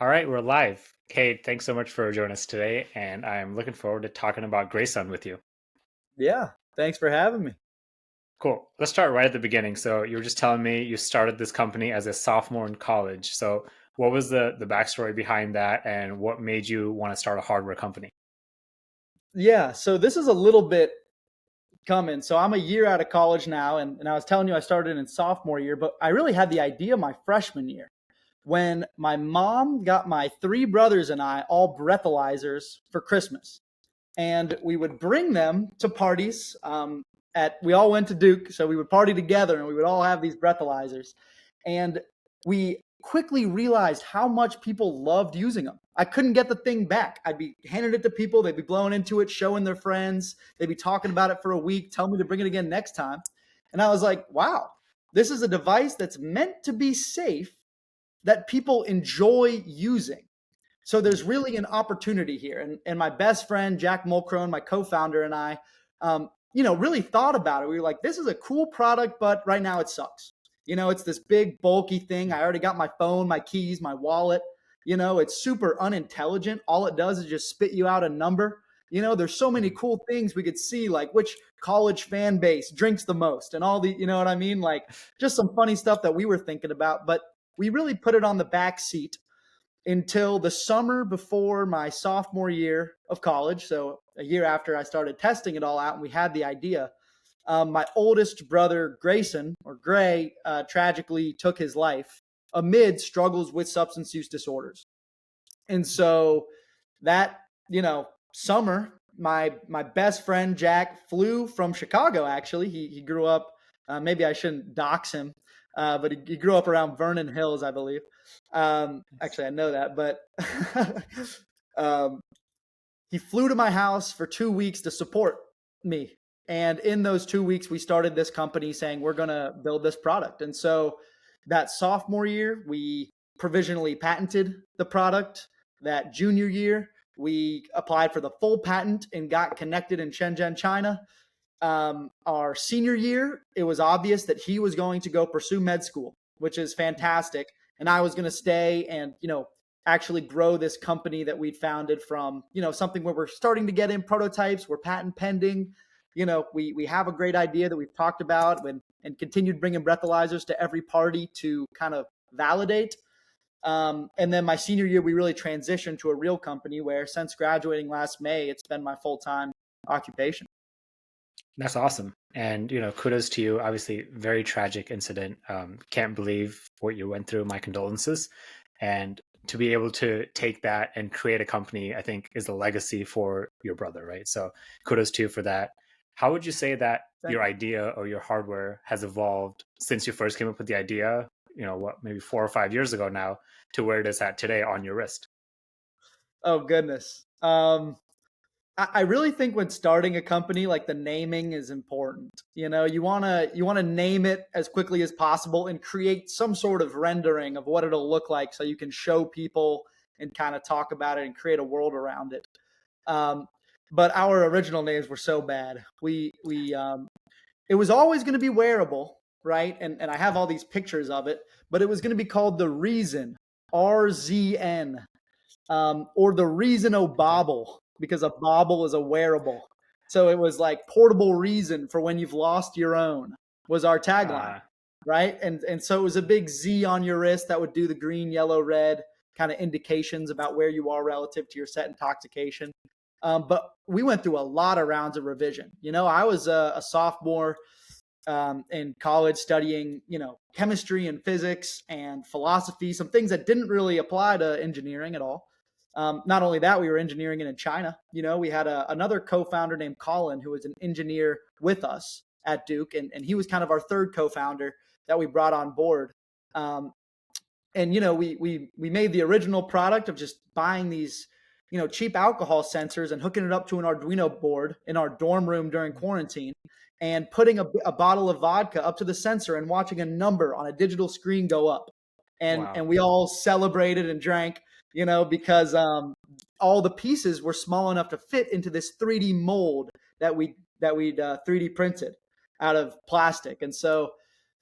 All right, we're live. Cade, thanks so much for joining us today, and I'm looking forward to talking about GreySun with you. Yeah, thanks for having me. Cool. Let's start right at the beginning. So you were just telling me you started this company as a sophomore in college. So what was the backstory behind that, and what made you want to start a hardware company? Yeah, so this is a little bit coming. So I'm a year out of college now, and I was telling you I started in sophomore year, but I really had the idea my freshman year when my mom got my three brothers and I all breathalyzers for Christmas. And we would bring them to parties. We all went to Duke, so we would party together and we would all have these breathalyzers. And we quickly realized how much people loved using them. I couldn't get the thing back. I'd be handing it to people, they'd be blowing into it, showing their friends, they'd be talking about it for a week, tell me to bring it again next time. And I was like, wow, this is a device that's meant to be safe that people enjoy using. So there's really an opportunity here. And my best friend, Jack Mulcrone, my co-founder, and I, really thought about it. We were like, this is a cool product, but right now it sucks. It's this big, bulky thing. I already got my phone, my keys, my wallet. It's super unintelligent. All it does is just spit you out a number. There's so many Mhm. cool things we could see, like which college fan base drinks the most and all the, you know what I mean? Like just some funny stuff that we were thinking about, but we really put it on the back seat until the summer before my sophomore year of college. So a year after I started testing it all out and we had the idea, my oldest brother, Greyson, or Gray, tragically took his life amid struggles with substance use disorders. And so that, summer, my best friend Jack flew from Chicago. Actually, he grew up. Maybe I shouldn't dox him, but he grew up around Vernon Hills, I believe. Actually, I know that, but um, he flew to my house for 2 weeks to support me. And in those 2 weeks, we started this company saying we're going to build this product. And so that sophomore year, we provisionally patented the product. That junior year, we applied for the full patent and got connected in Shenzhen, China. Our senior year, it was obvious that he was going to go pursue med school, which is fantastic. And I was going to stay and, actually grow this company that we'd founded from, something where we're starting to get in prototypes, we're patent pending. We have a great idea that we've talked about and continued bringing breathalyzers to every party to kind of validate. And then my senior year, we really transitioned to a real company where since graduating last May, it's been my full time occupation. That's awesome. And, kudos to you. Obviously, very tragic incident. Can't believe what you went through. My condolences. And to be able to take that and create a company, I think, is a legacy for your brother, right? So kudos to you for that. How would you say that Thank your you. idea or your hardware has evolved since you first came up with the idea, what, maybe 4 or 5 years ago now, to where it is at today on your wrist? Oh goodness. I really think when starting a company, like the naming is important. You wanna name it as quickly as possible and create some sort of rendering of what it'll look like, so you can show people and kind of talk about it and create a world around it. Um, but our original names were so bad. We it was always going to be wearable, right? And I have all these pictures of it, but it was going to be called the Reason, RZN, or the Reason Okay. Bobble, because a bobble is a wearable. So it was like portable reason for when you've lost your own was our tagline, Uh, right? And so it was a big Z on your wrist that would do the green, yellow, red kind of indications about where you are relative to your set intoxication. But we went through a lot of rounds of revision. I was a sophomore in college studying, chemistry and physics and philosophy, some things that didn't really apply to engineering at all. Not only that, we were engineering it in China. We had another co-founder named Colin who was an engineer with us at Duke, and he was kind of our third co-founder that we brought on board. Um, and we made the original product of just buying these cheap alcohol sensors and hooking it up to an Arduino board in our dorm room during quarantine and putting a bottle of vodka up to the sensor and watching a number on a digital screen go up. And wow. we all celebrated and drank, because all the pieces were small enough to fit into this 3D mold that we'd 3D printed out of plastic. And so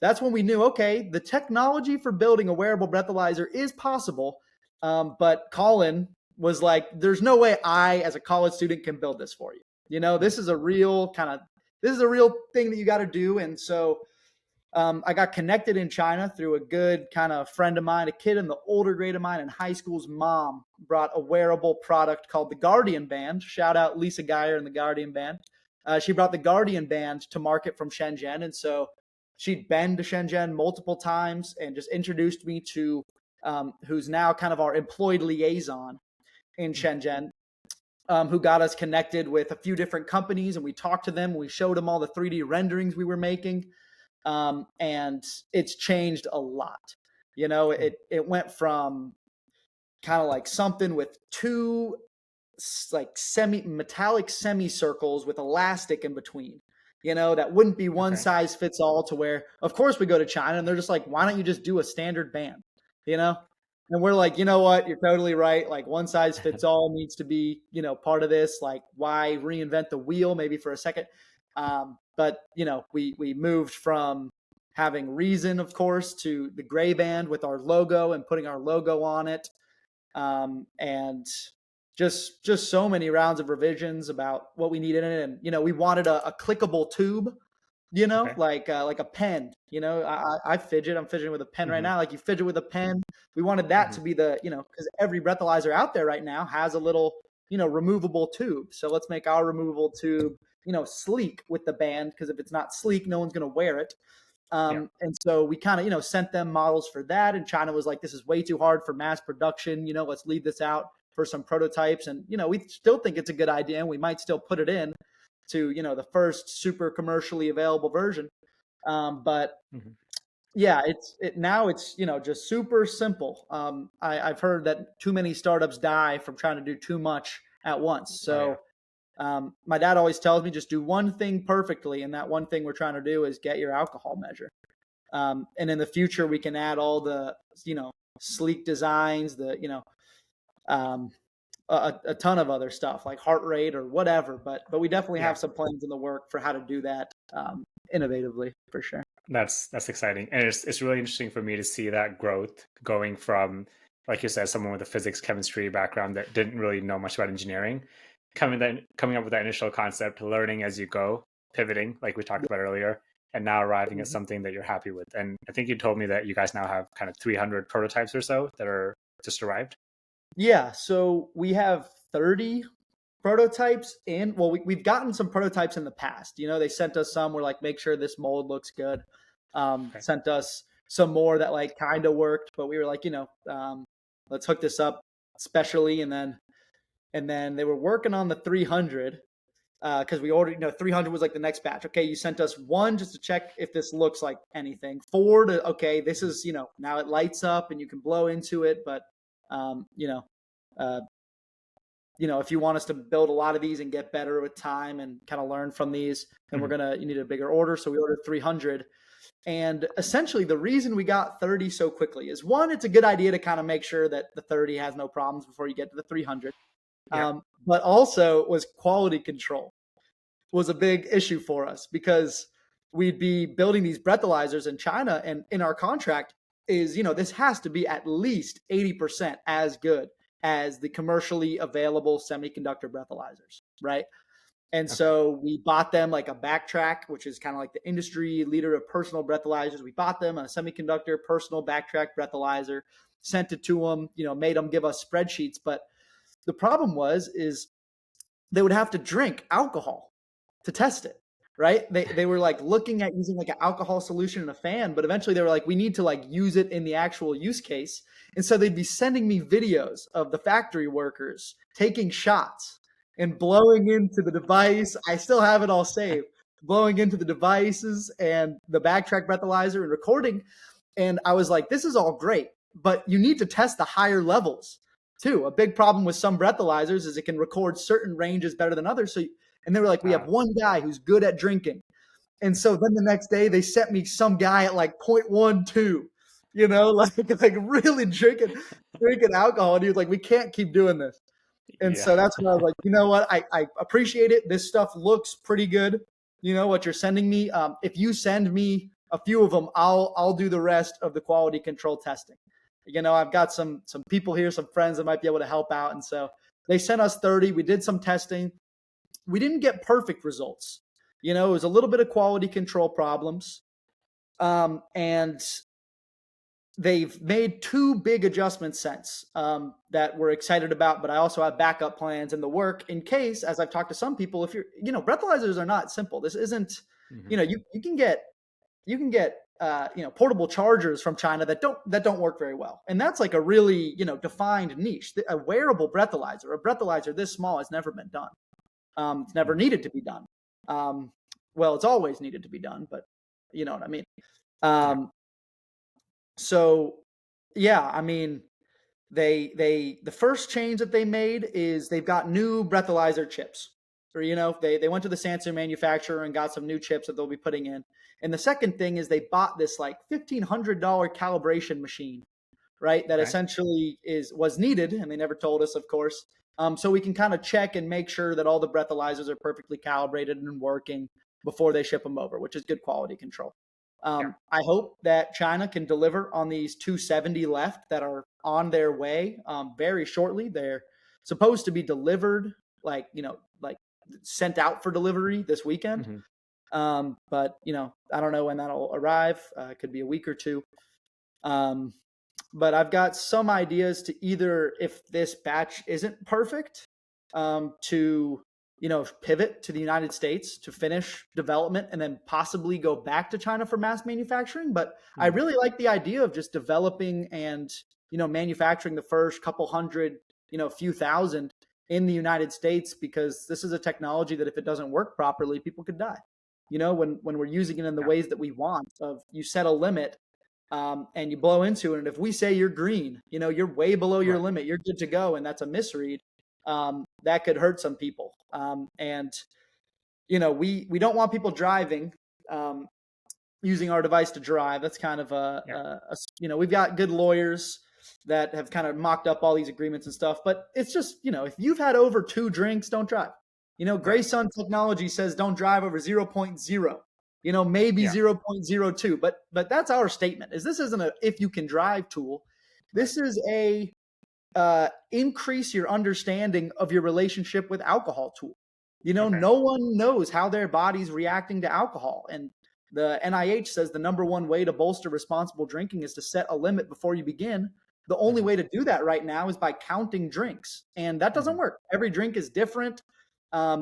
that's when we knew, okay, the technology for building a wearable breathalyzer is possible. But Colin was like, there's no way I, as a college student, can build this for you. This is a real thing that you got to do. And so I got connected in China through a good kind of friend of mine, a kid in the older grade of mine in high school's mom brought a wearable product called the Guardian Band. Shout out Lisa Geyer and the Guardian Band. She brought the Guardian Band to market from Shenzhen. And so she'd been to Shenzhen multiple times and just introduced me to who's now kind of our employed liaison in Shenzhen, who got us connected with a few different companies. And we talked to them. And we showed them all the 3D renderings we were making. And it's changed a lot. It went from kind of like something with two like metallic semicircles with elastic in between, that wouldn't be one size fits all, to where, of course, we go to China and they're just like, why don't you just do a standard band, And we're like, you know what? You're totally right. Like, one size fits all needs to be, part of this. Like, why reinvent the wheel maybe for a second? But we moved from having Reason, of course, to the gray band with our logo and putting our logo on it. And just so many rounds of revisions about what we needed in it. And, we wanted a clickable tube, like a pen. I fidget. I'm fidgeting with a pen right now. Like, you fidget with a pen. We wanted that to be the, because every breathalyzer out there right now has a little, removable tube. So let's make our removable tube, sleek with the band, because if it's not sleek, no one's going to wear it. And so we kind of, sent them models for that. And China was like, this is way too hard for mass production. Let's leave this out for some prototypes. And, we still think it's a good idea, and we might still put it in to, the first super commercially available version. But yeah, now it's, just super simple. I've heard that too many startups die from trying to do too much at once. So my dad always tells me, just do one thing perfectly. And that one thing we're trying to do is get your alcohol measure. And in the future, we can add all the, sleek designs, a ton of other stuff like heart rate or whatever. But we definitely have some plans in the work for how to do that innovatively, for sure. That's exciting. And it's really interesting for me to see that growth going from, like you said, someone with a physics chemistry background that didn't really know much about engineering, coming up with that initial concept, learning as you go, pivoting like we talked about earlier, and now arriving at something that you're happy with. And I think you told me that you guys now have kind of 300 prototypes or so that are just arrived. Yeah, so we have 30 prototypes in. Well, we've gotten some prototypes in the past. They sent us some. We're like, make sure this mold looks good. Sent us some more that like kind of worked, but we were like, let's hook this up specially. And then they were working on the 300 because we ordered, 300 was like the next batch. Okay, you sent us one just to check if this looks like anything. 4 to, okay, this is, now it lights up and you can blow into it, but if you want us to build a lot of these and get better with time and kind of learn from these, then you need a bigger order. So we ordered 300. And essentially the reason we got 30 so quickly is, one, it's a good idea to kind of make sure that the 30 has no problems before you get to the 300. But also was quality control was a big issue for us, because we'd be building these breathalyzers in China, and in our contract is, this has to be at least 80% as good as the commercially available semiconductor breathalyzers, right? And so we bought them like a Backtrack, which is kind of like the industry leader of personal breathalyzers. We bought them a semiconductor personal Backtrack breathalyzer, sent it to them, made them give us spreadsheets. But the problem is they would have to drink alcohol to test it, right? They were like looking at using like an alcohol solution in a fan, but eventually they were like, we need to like use it in the actual use case. And so they'd be sending me videos of the factory workers taking shots and blowing into the device. I still have it all saved, blowing into the devices and the Backtrack breathalyzer and recording. And I was like, this is all great, but you need to test the higher levels too. A big problem with some breathalyzers is it can record certain ranges better than others. And they were like, we have one guy who's good at drinking. And so then the next day they sent me some guy at like 0.12, like really drinking alcohol. And he was like, we can't keep doing this. And so that's when I was like, you know what? I appreciate it. This stuff looks pretty good. What you're sending me. If you send me a few of them, I'll do the rest of the quality control testing. I've got some people here, some friends that might be able to help out. And so they sent us 30. We did some testing. We didn't get perfect results. It was a little bit of quality control problems. And they've made two big adjustments since that we're excited about, but I also have backup plans in the work in case, as I've talked to some people, if you're, breathalyzers are not simple. This isn't, Hmm. you can get portable chargers from China that don't work very well, and that's like a really defined niche. A wearable breathalyzer, a breathalyzer this small, has never been done. It's never needed to be done. Well, it's always needed to be done, but you know what I mean. Yeah. Um, so yeah, I mean, the first change that they made is they've got new breathalyzer chips. Or they went to the Samsung manufacturer and got some new chips that they'll be putting in. And the second thing is they bought this like $1,500 calibration machine, right? That Okay. essentially was needed, and they never told us, of course. So we can kind of check and make sure that all the breathalyzers are perfectly calibrated and working before they ship them over, which is good quality control. Yeah. I hope that China can deliver on these 270 left that are on their way very shortly. They're supposed to be delivered, like sent out for delivery this weekend. Hmm. But I don't know when that'll arrive. It could be a week or two. Um, but I've got some ideas to either, if this batch isn't perfect, to pivot to the United States to finish development and then possibly go back to China for mass manufacturing. But I Hmm. really like the idea of just developing and manufacturing the first couple hundred, few thousand in the United States, because this is a technology that if it doesn't work properly, people could die. When we're using it in the Yeah. ways that we want, of you set a limit and you blow into it. And if we say you're green, you're way below your Right. limit, you're good to go, and that's a misread, that could hurt some people. And we don't want people driving, um, using our device to drive. That's kind of Yeah. we've got good lawyers that have kind of mocked up all these agreements and stuff. But it's just, if you've had over 2 drinks, don't drive. Right. GreySun Technology says don't drive over zero point 0.0. Maybe Yeah. 0.02, but that's our statement. Is this isn't a if you can drive tool. Right. This is a increase your understanding of your relationship with alcohol tool. Okay. No one knows how their body's reacting to alcohol. And the NIH says the number one way to bolster responsible drinking is to set a limit before you begin. The only Hmm. way to do that right now is by counting drinks. And that doesn't Hmm. work. Every drink is different.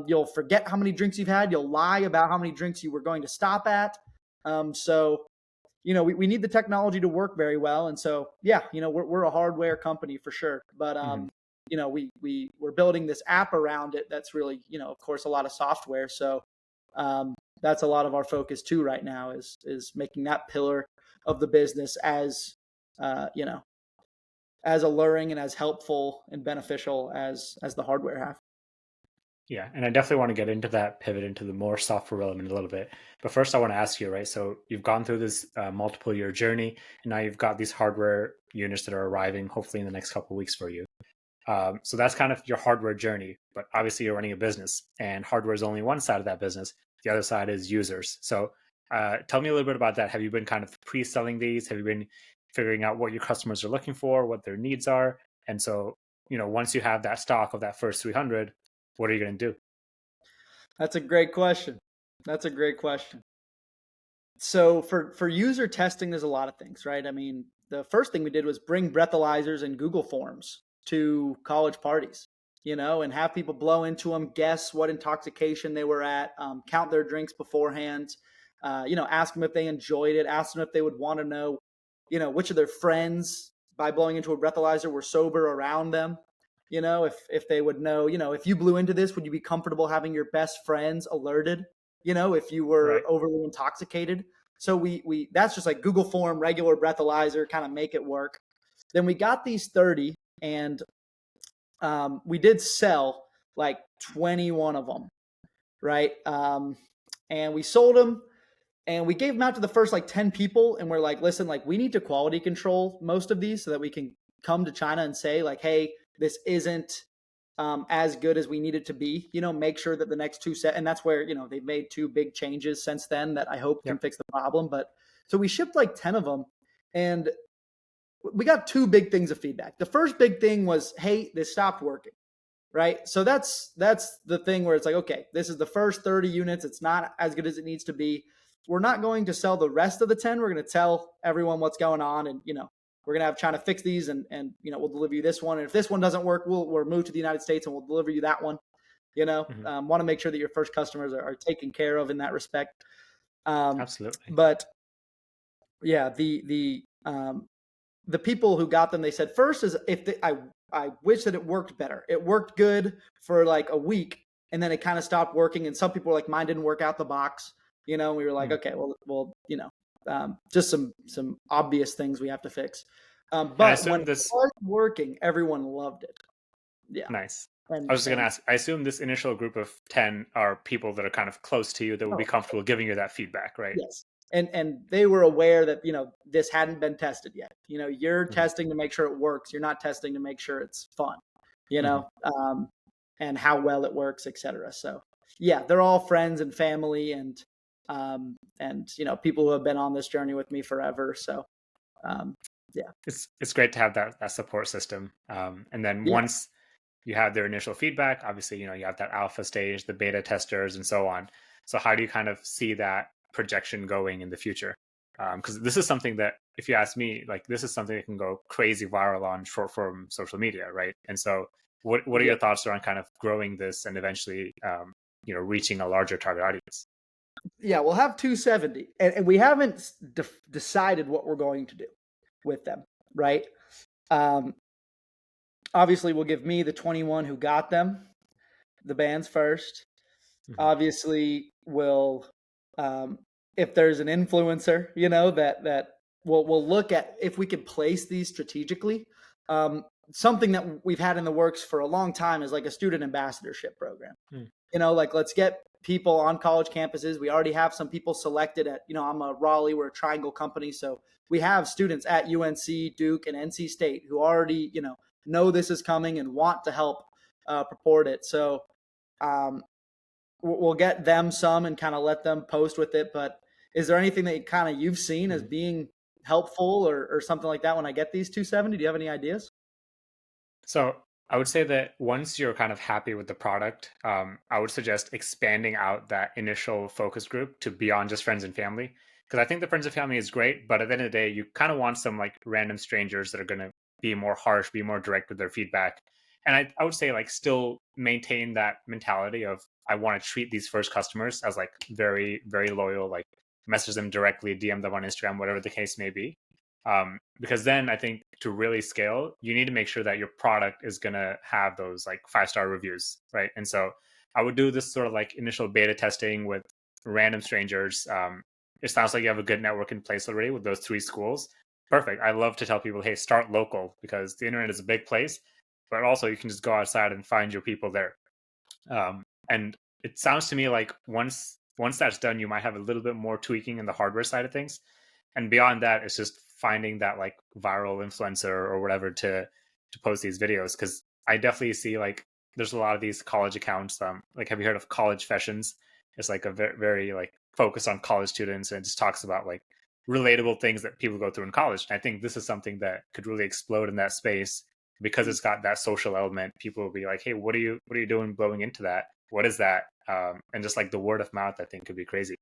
You'll forget how many drinks you've had. You'll lie about how many drinks you were going to stop at. So we need the technology to work very well. And so, yeah, we're a hardware company for sure. But, Hmm. we're building this app around it. That's really, of course, a lot of software. So that's a lot of our focus too right now, is making that pillar of the business as, as alluring and as helpful and beneficial as the hardware half. Yeah, and I definitely want to get into that pivot into the more software element a little bit. But first, I want to ask you, right? So you've gone through this multiple year journey, and now you've got these hardware units that are arriving, hopefully in the next couple of weeks for you. So that's kind of your hardware journey. But obviously, you're running a business, and hardware is only one side of that business. The other side is users. So tell me a little bit about that. Have you been kind of pre-selling these? Have you been figuring out what your customers are looking for, what their needs are? And so, once you have that stock of that first 300, what are you going to do? That's a great question. That's a great question. So for user testing, there's a lot of things, right? I mean, the first thing we did was bring breathalyzers and Google Forms to college parties, and have people blow into them, guess what intoxication they were at, count their drinks beforehand, ask them if they enjoyed it, ask them if they would want to know, which of their friends by blowing into a breathalyzer were sober around them. If they would know, if you blew into this, would you be comfortable having your best friends alerted? If you were Right. overly intoxicated. So we that's just like Google form, regular breathalyzer, kind of make it work. Then we got these 30, and we did sell like 21 of them, right? And we sold them, and we gave them out to the first like 10 people, and we're like, listen, like we need to quality control most of these so that we can come to China and say like, hey, this isn't as good as we need it to be. Make sure that the next two set, and that's where they've made two big changes since then that I hope can Yep. fix the problem. But so we shipped like 10 of them, and we got two big things of feedback. The first big thing was, hey, this stopped working. Right. So that's the thing where it's like, okay, this is the first 30 units. It's not as good as it needs to be. We're not going to sell the rest of the 10. We're going to tell everyone what's going on. And, we're going to have trying to fix these and, we'll deliver you this one. And if this one doesn't work, we'll move to the United States and we'll deliver you that one. Mhm. Want to make sure that your first customers are taken care of in that respect. Absolutely. But yeah, the people who got them, they said first is I wish that it worked better. It worked good for like a week and then it kind of stopped working. And some people were like, mine didn't work out the box. We were like, Mhm. okay, well, just some obvious things we have to fix. And I But when assume it this started working, everyone loved it. Yeah. nice. I And, was just gonna ask. I assume this initial group of 10 are people that are kind of close to you that will be oh, comfortable giving you that feedback, right? yes. And they were aware that, this hadn't been tested yet. You're Mhm. testing to make sure it works. You're not testing to make sure it's fun, you Mhm. know, and how well it works, etc. So yeah, they're all friends and family and people who have been on this journey with me forever. So um, yeah. It's great to have that support system. And then Yeah. once you have their initial feedback, obviously, you have that alpha stage, the beta testers, and so on. So how do you kind of see that projection going in the future? Because this is something that, if you ask me, like this is something that can go crazy viral on short form social media, right? And so, what are Yeah. your thoughts around kind of growing this and eventually, reaching a larger target audience? Yeah, we'll have 270, and we haven't decided what we're going to do with them, right? Um, Obviously, we'll give me the 21 who got them, the bands first. Mhm. Obviously, we'll if there's an influencer, that we'll look at if we can place these strategically. Something that we've had in the works for a long time is like a student ambassadorship program. Mm. Like let's get people on college campuses. We already have some people selected at, I'm a Raleigh, we're a triangle company. So we have students at UNC, Duke, and NC State who already, know this is coming and want to help purport it. So um, we'll get them some and kind of let them post with it. But is there anything that you've seen as Mhm. being helpful or something like that when I get these 270? Do you have any ideas? So I would say that once you're kind of happy with the product, I would suggest expanding out that initial focus group to beyond just friends and family. Because I think the friends and family is great, but at the end of the day, you kind of want some like random strangers that are going to be more harsh, be more direct with their feedback. And I would say like still maintain that mentality of I want to treat these first customers as like very, very loyal, like message them directly, DM them on Instagram, whatever the case may be. Because then I think to really scale, you need to make sure that your product is going to have those like 5-star reviews, right? And so I would do this sort of like initial beta testing with random strangers. It sounds like you have a good network in place already with those 3 schools. Perfect. I love to tell people, hey, start local because the internet is a big place, but also you can just go outside and find your people there. And it sounds to me like once that's done, you might have a little bit more tweaking in the hardware side of things, and beyond that, it's just finding that like viral influencer or whatever to post these videos. Because I definitely see like there's a lot of these college accounts. Like, have you heard of College Fashions? It's like a very, very like focused on college students and it just talks about like relatable things that people go through in college. And I think this is something that could really explode in that space because it's got that social element. People will be like, "Hey, what are you doing blowing into that? What is that?" And just like the word of mouth, I think could be crazy.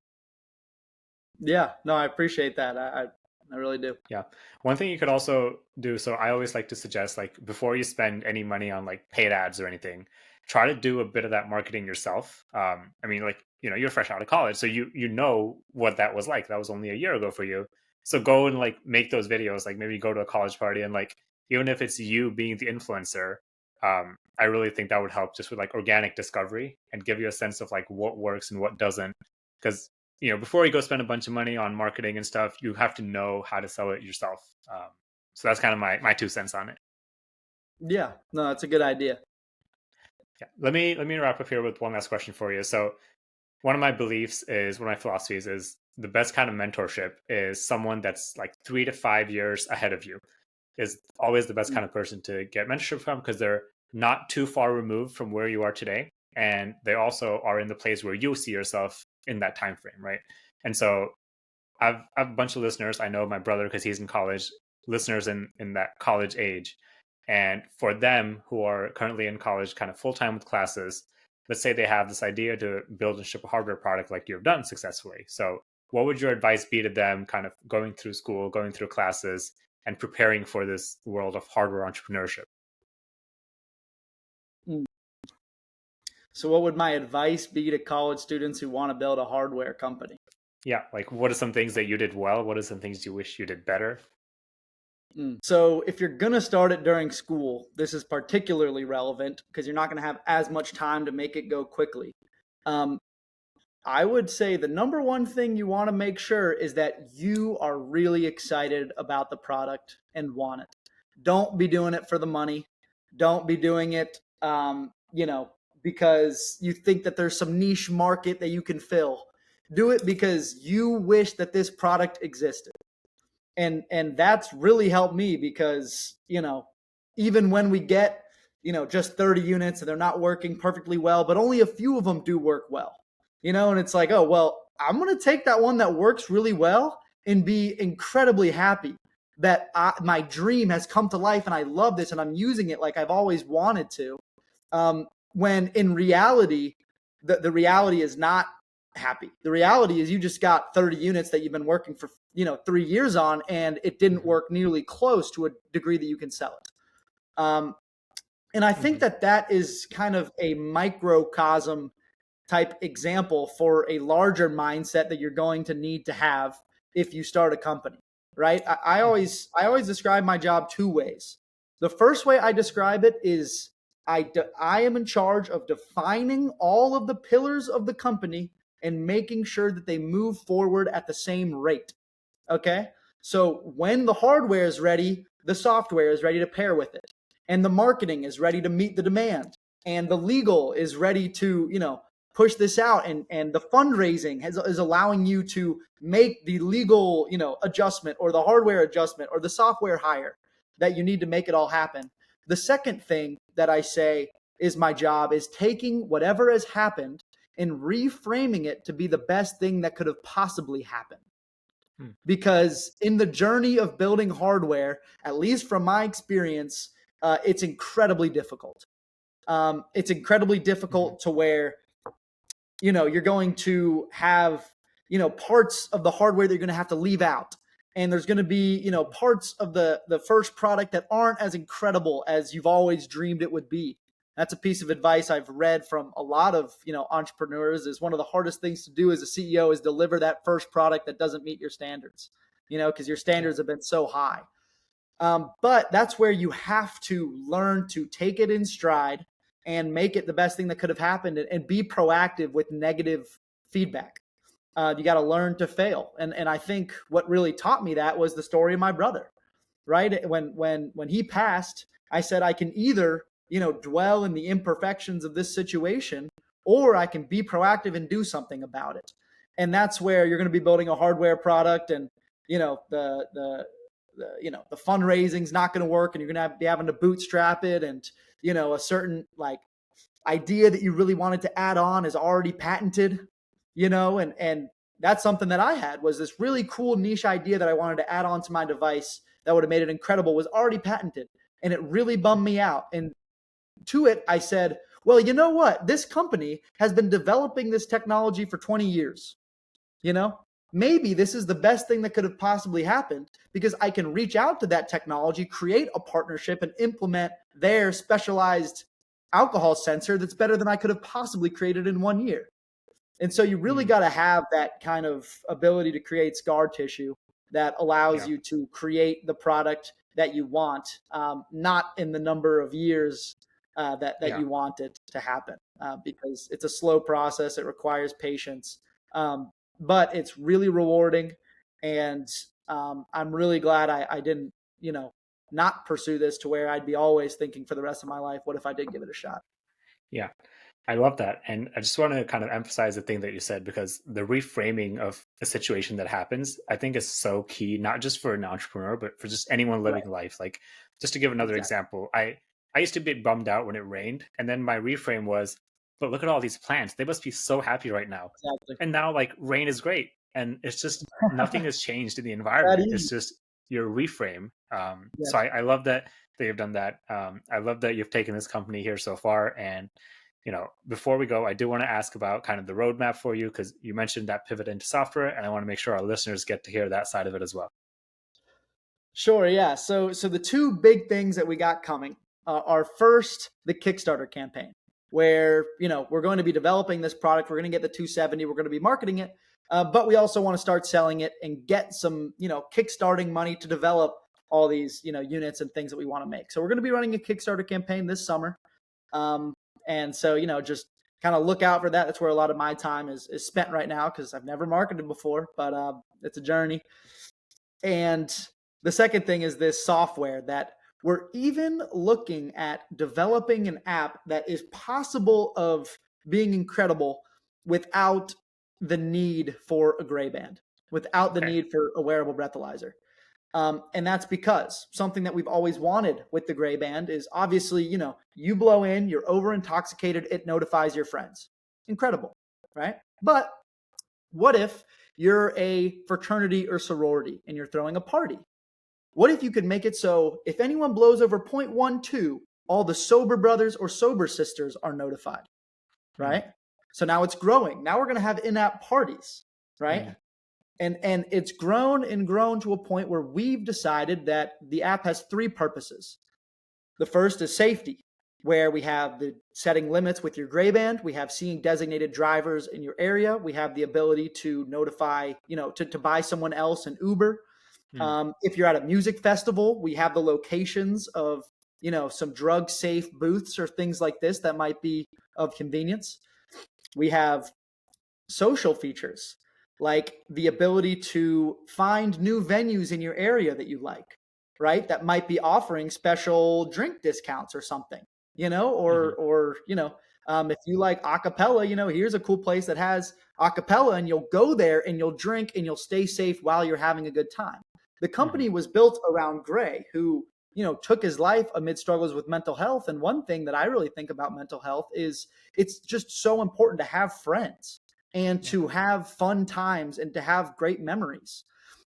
Yeah, no, I appreciate that. I really do. Yeah. One thing you could also do, so I always like to suggest like before you spend any money on like paid ads or anything, try to do a bit of that marketing yourself. I mean, like, you're fresh out of college, so you know what that was like. That was only a year ago for you. So go and like make those videos, like maybe go to a college party and like even if it's you being the influencer, I really think that would help just with like organic discovery and give you a sense of like what works and what doesn't. Because before you go spend a bunch of money on marketing and stuff, you have to know how to sell it yourself. So that's kind of my 2 cents on it. Yeah, no, that's a good idea. Yeah. Let me wrap up here with one last question for you. So one of my beliefs is one of my philosophies is the best kind of mentorship is someone that's like 3 to 5 years ahead of you is always the best kind of person to get mentorship from because they're not too far removed from where you are today and they also are in the place where you see yourself in that time frame, right? And so I have a bunch of listeners. I know my brother because he's in college. listeners in that college age. And for them who are currently in college, kind of full time with classes, let's say they have this idea to build and ship a hardware product like you've done successfully. So, what would your advice be to them, kind of going through school, going through classes, and preparing for this world of hardware entrepreneurship? Mm. So, what would my advice be to college students who want to build a hardware company? Yeah, like what are some things that you did well? What are some things you wish you did better? So, if you're going to start it during school, this is particularly relevant because you're not going to have as much time to make it go quickly. Um, I would say the number one thing you want to make sure is that you are really excited about the product and want it. Don't be doing it for the money. Don't be doing it, because you think that there's some niche market that you can fill. Do it because you wish that this product existed. And that's really helped me because, even when we get, just 30 units and they're not working perfectly well, but only a few of them do work well, and it's like, oh, well, I'm going to take that one that works really well and be incredibly happy that my dream has come to life and I love this and I'm using it like I've always wanted to. When in reality, the reality is not happy. The reality is you just got 30 units that you've been working for, 3 years on, and it didn't Mm-hmm. work nearly close to a degree that you can sell it. And I think Mm-hmm. that is kind of a microcosm type example for a larger mindset that you're going to need to have if you start a company, right? I Mm-hmm. always I always describe my job two ways. The first way I describe it is I am in charge of defining all of the pillars of the company and making sure that they move forward at the same rate. Okay? So when the hardware is ready, the software is ready to pair with it. And the marketing is ready to meet the demand. And the legal is ready to, push this out. And the fundraising is allowing you to make the legal, adjustment or the hardware adjustment or the software hire that you need to make it all happen. The second thing that I say is my job is taking whatever has happened and reframing it to be the best thing that could have possibly happened. Because in the journey of building hardware, at least from my experience, it's incredibly difficult. It's incredibly Mm-hmm. difficult to where, you're going to have, parts of the hardware that you're going to have to leave out. And there's going to be, parts of the first product that aren't as incredible as you've always dreamed it would be. That's a piece of advice I've read from a lot of, entrepreneurs is one of the hardest things to do as a CEO is deliver that first product that doesn't meet your standards, because your Yeah. standards have been so high. But that's where you have to learn to take it in stride and make it the best thing that could have happened and be proactive with negative feedback. You got to learn to fail. And I think what really taught me that was the story of my brother, right? When he passed, I said, I can either, dwell in the imperfections of this situation, or I can be proactive and do something about it. And that's where you're going to be building a hardware product and, the fundraising's not going to work and you're going to be having to bootstrap it. And, a certain like idea that you really wanted to add on is already patented, and that's something that I had was this really cool niche idea that I wanted to add on to my device that would have made it incredible was already patented. And it really bummed me out. And to it, I said, well, you know what? This company has been developing this technology for 20 years. You know, maybe this is the best thing that could have possibly happened because I can reach out to that technology, create a partnership, and implement their specialized alcohol sensor that's better than I could have possibly created in 1 year. And so you really Mm. got to have that kind of ability to create scar tissue that allows Yeah. you to create the product that you want, not in the number of years that Yeah. you want it to happen, because it's a slow process. It requires patience, but it's really rewarding. And I'm really glad I didn't, not pursue this to where I'd be always thinking for the rest of my life, what if I did give it a shot? Yeah. I love that. And I just want to kind of emphasize the thing that you said because the reframing of a situation that happens, I think is so key, not just for an entrepreneur, but for just anyone Right. living life. Like, just to give another Exactly. example, I used to be bummed out when it rained. And then my reframe was, but look at all these plants. They must be so happy right now. Exactly. And now, like, rain is great. And it's just nothing has changed in the That environment. It's is. just your reframe. So Yes. I love that you've done that. I love that you've taken this company here so far. And before we go, I do want to ask about kind of the roadmap for you, because you mentioned that pivot into software, and I want to make sure our listeners get to hear that side of it as well. Sure. Yeah. So the two big things that we got coming are first the Kickstarter campaign, where we're going to be developing this product. We're going to get the 270. We're going to be marketing it, but we also want to start selling it and get some kickstarting money to develop all these units and things that we want to make. So we're going to be running a Kickstarter campaign this summer, um, and so just kind of look out for that. That's where a lot of my time is spent right now, because I've never marketed before, but it's a journey. And the second thing is this software that we're even looking at developing an app that is possible of being incredible without the need for a gray band, without the Okay. need for a wearable breathalyzer. And that's because something that we've always wanted with the gray band is obviously, you blow in, you're over intoxicated, it notifies your friends. Incredible, right? But what if you're a fraternity or sorority and you're throwing a party? What if you could make it so if anyone blows over 0.12, all the sober brothers or sober sisters are notified, Mhm. right? So now it's growing. Now we're going to have in-app parties, right? Mhm. And it's grown and grown to a point where we've decided that the app has three purposes. The first is safety, where we have the setting limits with your gray band. We have seeing designated drivers in your area. We have the ability to notify, to buy someone else an Uber. Mhm. If you're at a music festival, we have the locations of, some drug safe booths or things like this that might be of convenience. We have social features like the ability to find new venues in your area that you like, right? That might be offering special drink discounts or something, Mhm. if you like acapella, here's a cool place that has acapella, and you'll go there and you'll drink and you'll stay safe while you're having a good time. The Mhm. company was built around Gray, who took his life amid struggles with mental health. And one thing that I really think about mental health is it's just so important to have friends and Yeah. to have fun times and to have great memories.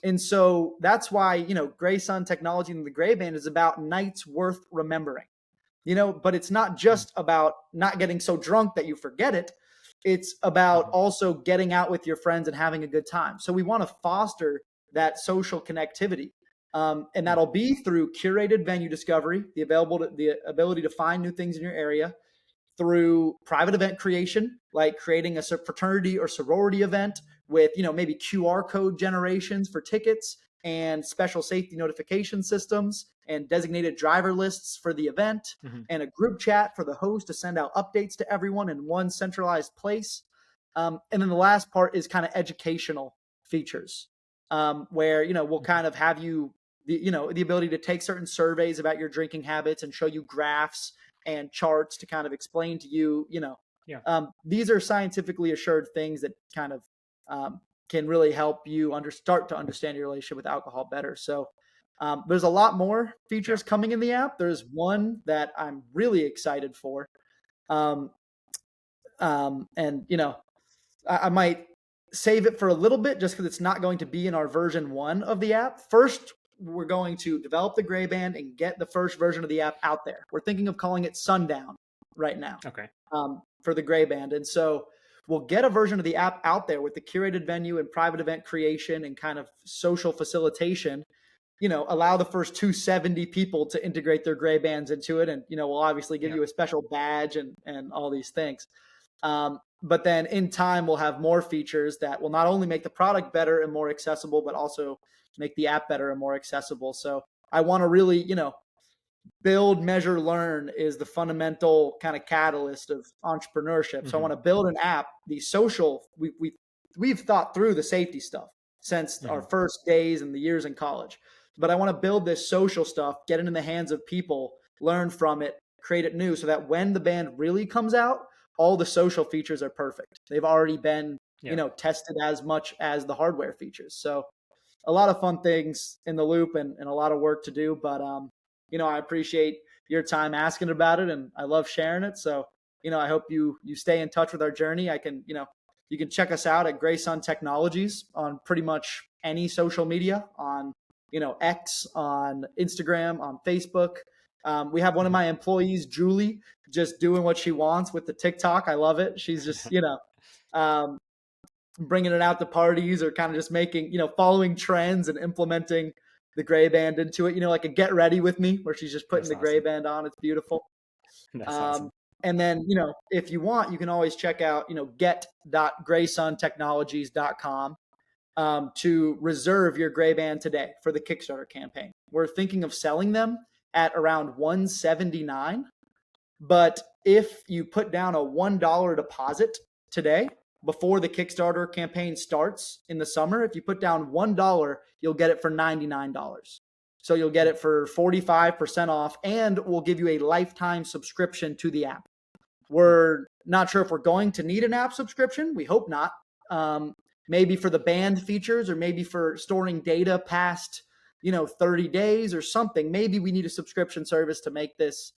And so that's why, GreySun Technology and the Gray Band is about nights worth remembering, but it's not Mhm. just about not getting so drunk that you forget it. It's about Mhm. also getting out with your friends and having a good time. So we want to foster that social connectivity. And Mhm. that'll be through curated venue discovery, the ability to find new things in your area, through private event creation, like creating a fraternity or sorority event with, maybe QR code generations for tickets and special safety notification systems and designated driver lists for the event Mhm. and a group chat for the host to send out updates to everyone in one centralized place. And then the last part is kind of educational features, where, we'll Mhm. kind of have the ability to take certain surveys about your drinking habits and show you graphs and charts to kind of explain to you, Yeah. these are scientifically assured things that kind of can really help you start to understand your relationship with alcohol better. So there's a lot more Yeah. features coming in the app. There's one that I'm really excited for. Um, and, I might save it for a little bit just because it's not going to be in our version 1 of the app. First, we're going to develop the gray band and get the first version of the app out there. We're thinking of calling it Sundown right now, Okay. for the gray band. And so we'll get a version of the app out there with the curated venue and private event creation and kind of social facilitation. Allow the first 270 people to integrate their gray bands into it. And, we'll obviously give Yeah. you a special badge and all these things. But then in time, we'll have more features that will not only make the product better and more accessible, but also make the app better and more accessible. So I want to really, build, measure, learn is the fundamental kind of catalyst of entrepreneurship. So I Mhm. want to build an app, the social, we've thought through the safety stuff since our Mhm. first days and the years in college. But I want to build this social stuff, get it in the hands of people, learn from it, create it new so that when the band really comes out, all the social features are perfect. They've already been, Yeah. tested as much as the hardware features. So a lot of fun things in the loop and a lot of work to do. But I appreciate your time asking about it, and I love sharing it. So I hope you stay in touch with our journey. I can you can check us out at GreySun Technologies on pretty much any social media on X, on Instagram, on Facebook. We have one of my employees, Julie, just doing what she wants with the TikTok. I love it. She's just, um, bringing it out to parties, or kind of just making, following trends and implementing the gray band into it, like a get ready with me where she's just putting That's the gray awesome. band on. It's beautiful. That's Um, awesome. and then, if you want, you can always check out, get.greysuntechnologies.com to reserve your gray band today for the Kickstarter campaign. We're thinking of selling them at around $179. But if you put down a $1 deposit today, before the Kickstarter campaign starts in the summer, if you put down $1, you'll get it for $99. So you'll get it for 45% off, and we'll give you a lifetime subscription to the app. We're not sure if we're going to need an app subscription. We hope not. Maybe for the band features, or maybe for storing data past 30 days or something. Maybe we need a subscription service to make this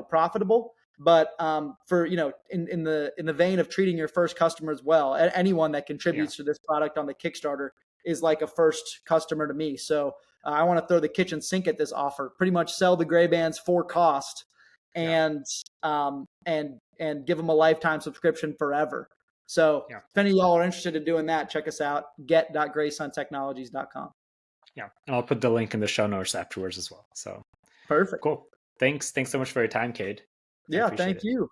profitable. But for in the vein of treating your first customers well, anyone that contributes to this product on the Kickstarter is like a first customer to me. So I want to throw the kitchen sink at this offer. Pretty much sell the gray bands for cost, and give them a lifetime subscription forever. So if any of y'all are interested in doing that, check us out, get.greysuntechnologies.com. Yeah. And I'll put the link in the show notes afterwards as well. So Perfect. cool. Thanks so much for your time, Cade. I Yeah, appreciate thank it. you.